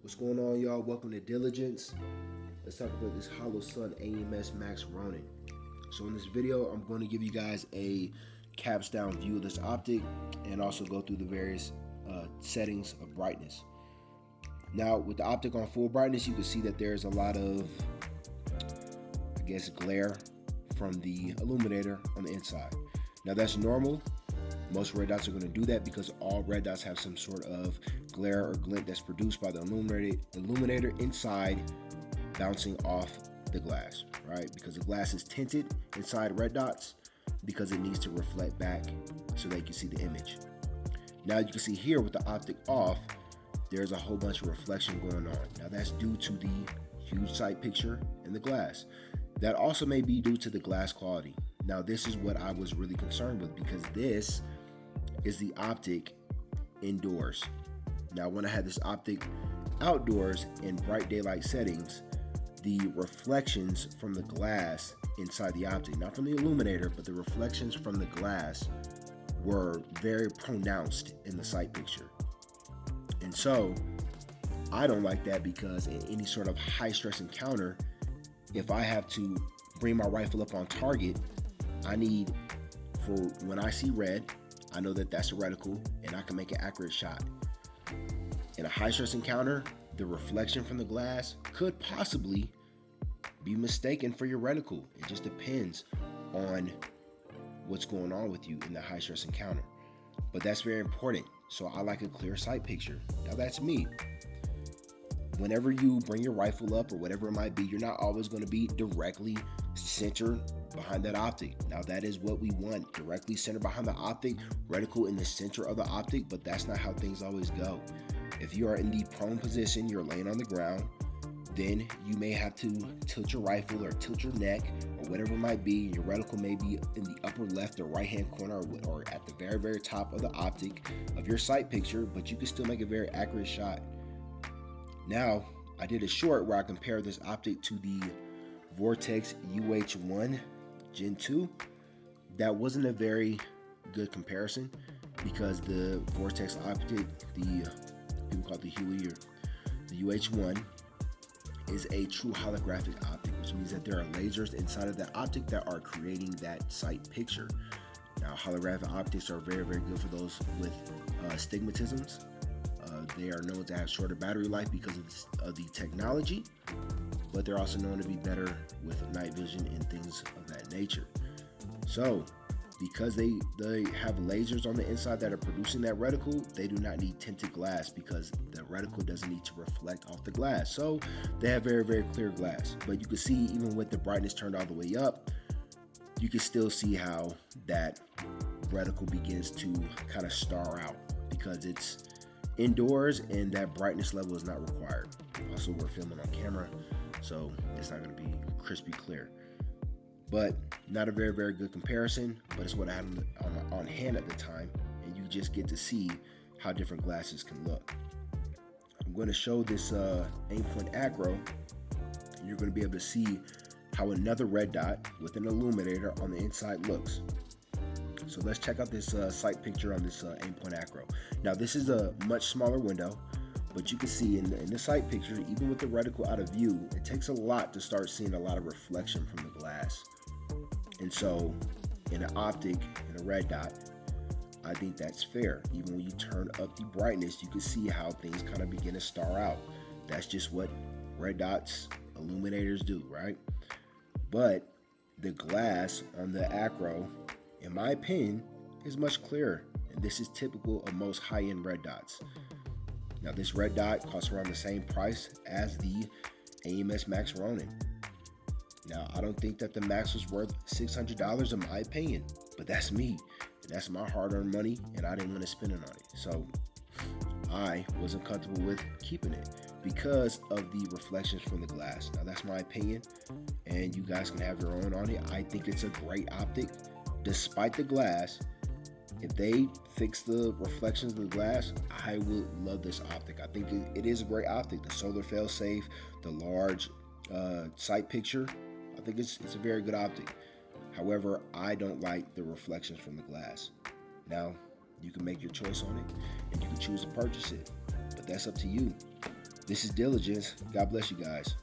What's going on, y'all? Welcome to Diligence. Let's talk about this Holosun AEMS MAX Ronin. So in this video, I'm going to give you guys a caps down view of this optic and also go through the various settings of brightness. Now, with the optic on full brightness, you can see that there's a lot of, glare from the illuminator on the inside. Now, that's normal. Most red dots are going to do that because all red dots have some sort of glare or glint that's produced by the illuminator inside bouncing off the glass, right? Because the glass is tinted inside red dots because it needs to reflect back so that you can see the image. Now you can see here with the optic off, there's a whole bunch of reflection going on. Now that's due to the huge sight picture in the glass. That also may be due to the glass quality. Now this is what I was really concerned with because this is the optic indoors. Now when I had this optic outdoors in bright daylight settings, the reflections from the glass inside the optic, not from the illuminator, but the reflections from the glass were very pronounced in the sight picture. And so I don't like that because in any sort of high stress encounter, if I have to bring my rifle up on target, I need, for when I see red, I know that that's a reticle and I can make an accurate shot. In a high stress encounter, the reflection from the glass could possibly be mistaken for your reticle. It just depends on what's going on with you in the high stress encounter. But that's very important. So I like a clear sight picture. Now that's me. Whenever you bring your rifle up or whatever it might be, you're not always going to be directly centered behind that optic. Now that is what we want, directly centered behind the optic, reticle in the center of the optic, but that's not how things always go. If you are in the prone position, you're laying on the ground, then you may have to tilt your rifle or tilt your neck or whatever it might be. Your reticle may be in the upper left or right hand corner or at the very, very top of the optic of your sight picture, but you can still make a very accurate shot. Now, I did a short where I compared this optic to the Vortex UH1 Gen 2. That wasn't a very good comparison because the Vortex optic, the people call it the Huey or the UH1, is a true holographic optic, which means that there are lasers inside of that optic that are creating that sight picture. Now, holographic optics are very, very good for those with astigmatisms. They are known to have shorter battery life because of the technology, but they're also known to be better with night vision and things of that nature. So, because they have lasers on the inside that are producing that reticle, they do not need tinted glass because the reticle doesn't need to reflect off the glass. So, they have very, very clear glass. But you can see even with the brightness turned all the way up, you can still see how that reticle begins to kind of star out because it's indoors and that brightness level is not required. Also, we're filming on camera, so it's not going to be crispy clear. But not a very, very good comparison, but it's what I had on hand at the time, and you just get to see how different glasses can look. I'm going to show this aim-point Acro, and you're going to be able to see how another red dot with an illuminator on the inside looks. So let's check out this sight picture on this aim-point Acro. Now this is a much smaller window, but you can see in the sight picture, even with the reticle out of view, it takes a lot to start seeing a lot of reflection from the glass. And so in an optic, in a red dot, I think that's fair. Even when you turn up the brightness, you can see how things kind of begin to star out. That's just what red dots, illuminators do, right? But the glass on the Acro, in my opinion, is much clearer, and this is typical of most high-end red dots. Now this red dot costs around the same price as the AEMS MAX Ronin. Now I don't think that the Max was worth $600 in my opinion, but that's me, and that's my hard-earned money, and I didn't want to spend it on it. So I wasn't comfortable with keeping it because of the reflections from the glass. Now that's my opinion, and you guys can have your own on it. I think it's a great optic. Despite the glass, if they fix the reflections of the glass, I will love this optic. I think it is a great optic. The solar fail-safe, the large sight picture, I think it's a very good optic. However, I don't like the reflections from the glass. Now, you can make your choice on it, and you can choose to purchase it, but that's up to you. This is Diligence. God bless you guys.